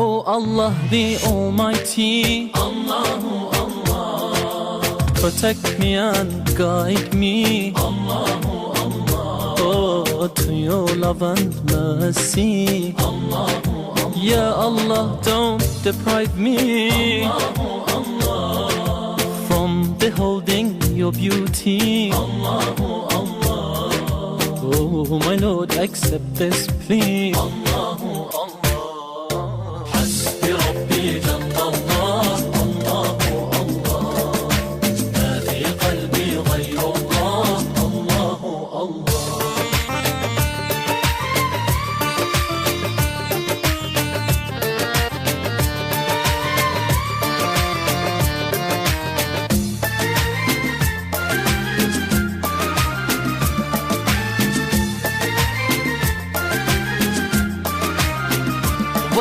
Oh Allah the Almighty, Allahu Allah, protect me and guide me, Allahu Allah, oh, to your love and mercy. Allahu Allah, Ya Allah, don't deprive me from beholding your beauty. Allahu Allah, Oh my Lord, accept this plea.